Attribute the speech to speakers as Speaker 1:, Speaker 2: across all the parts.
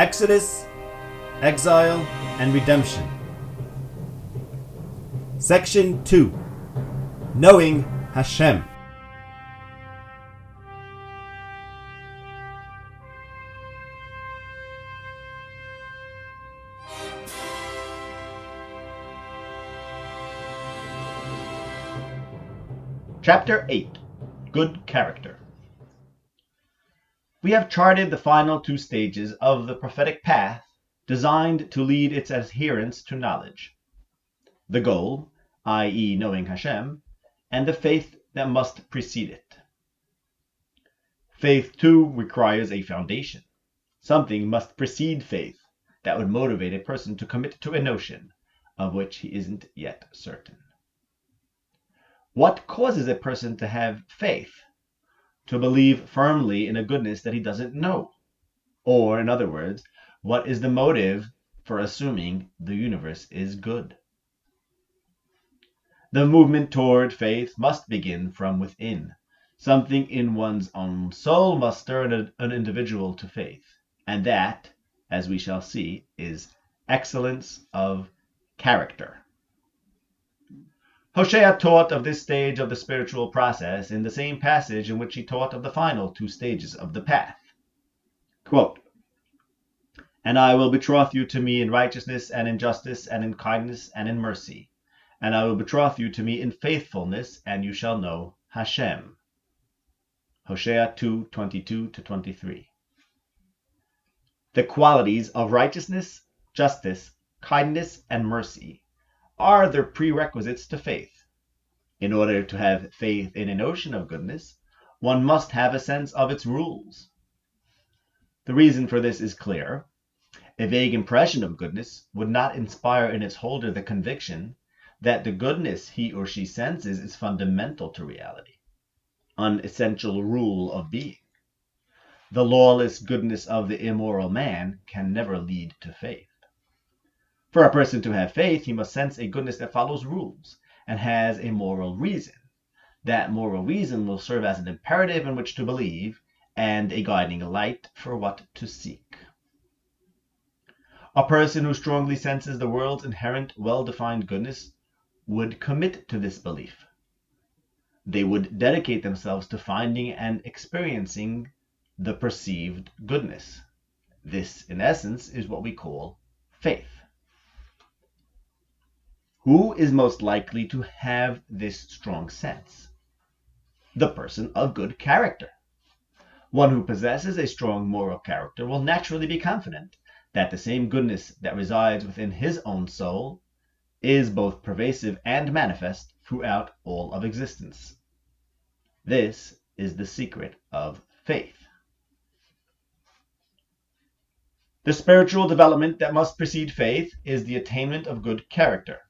Speaker 1: Exodus, Exile and Redemption. Section 2. Knowing Hashem.
Speaker 2: Chapter 8. Good Character. We have charted the final two stages of the prophetic path designed to lead its adherents to knowledge. The goal, i.e. knowing Hashem, and the faith that must precede it. Faith, too, requires a foundation. Something must precede faith that would motivate a person to commit to a notion of which he isn't yet certain. What causes a person to have faith? To believe firmly in a goodness that he doesn't know? Or, in other words, what is the motive for assuming the universe is good? The movement toward faith must begin from within. Something in one's own soul must stir an individual to faith, and that, as we shall see, is excellence of character. Hosea taught of this stage of the spiritual process in the same passage in which he taught of the final two stages of the path. Quote, "And I will betroth you to me in righteousness and in justice and in kindness and in mercy. And I will betroth you to me in faithfulness, and you shall know Hashem." Hosea 2:22-23. The qualities of righteousness, justice, kindness, and mercy are the prerequisites to faith. In order to have faith in a notion of goodness, one must have a sense of its rules. The reason for this is clear. A vague impression of goodness would not inspire in its holder the conviction that the goodness he or she senses is fundamental to reality, an essential rule of being. The lawless goodness of the immoral man can never lead to faith. For a person to have faith, he must sense a goodness that follows rules and has a moral reason. That moral reason will serve as an imperative in which to believe and a guiding light for what to seek. A person who strongly senses the world's inherent, well-defined goodness would commit to this belief. They would dedicate themselves to finding and experiencing the perceived goodness. This, in essence, is what we call faith. Who is most likely to have this strong sense? The person of good character. One who possesses a strong moral character will naturally be confident that the same goodness that resides within his own soul is both pervasive and manifest throughout all of existence. This is the secret of faith. The spiritual development that must precede faith is the attainment of good character,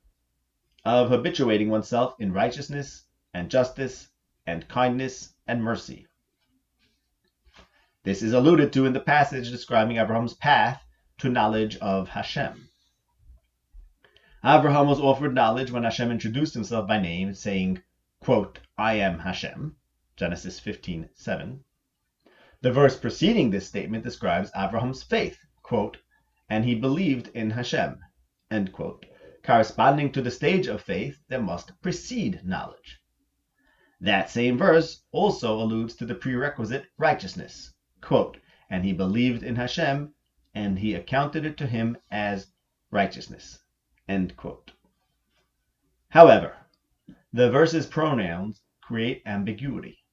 Speaker 2: of habituating oneself in righteousness and justice and kindness and mercy. This is alluded to in the passage describing Abraham's path to knowledge of Hashem. Abraham was offered knowledge when Hashem introduced himself by name, saying, quote, "I am Hashem," Genesis 15:7. The verse preceding this statement describes Abraham's faith, quote, "and he believed in Hashem," end quote, corresponding to the stage of faith that must precede knowledge. That same verse also alludes to the prerequisite righteousness, quote, "and he believed in Hashem, and he accounted it to him as righteousness," end quote. However, the verse's pronouns create ambiguity.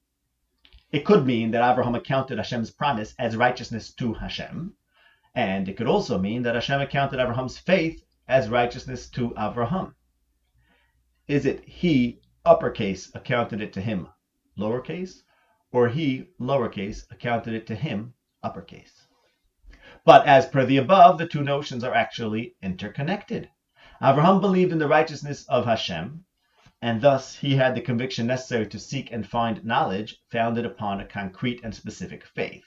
Speaker 2: It could mean that Abraham accounted Hashem's promise as righteousness to Hashem, and it could also mean that Hashem accounted Abraham's faith as righteousness to Abraham. Is it he, uppercase, accounted it to him, lowercase, or he, lowercase, accounted it to him, uppercase? But as per the above, the two notions are actually interconnected. Abraham believed in the righteousness of Hashem, and thus he had the conviction necessary to seek and find knowledge founded upon a concrete and specific faith.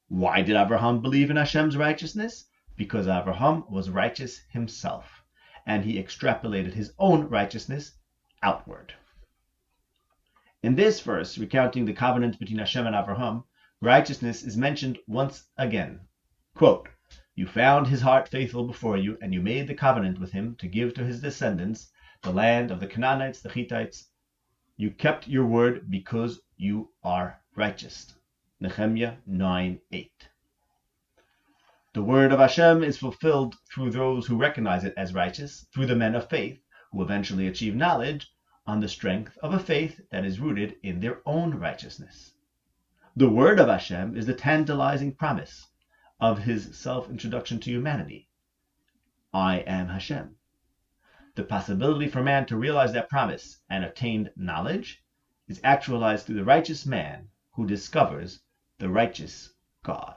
Speaker 2: Why did Abraham believe in Hashem's righteousness? Because Abraham was righteous himself, and he extrapolated his own righteousness outward. In this verse, recounting the covenant between Hashem and Abraham, righteousness is mentioned once again. Quote, You found his heart faithful before you, and you made the covenant with him to give to his descendants the land of the Canaanites, the Hittites. You kept your word because you are righteous. Nehemiah 9:8. The word of Hashem is fulfilled through those who recognize it as righteous, through the men of faith, who eventually achieve knowledge on the strength of a faith that is rooted in their own righteousness. The word of Hashem is the tantalizing promise of his self-introduction to humanity. I am Hashem. The possibility for man to realize that promise and attain knowledge is actualized through the righteous man who discovers the righteous God.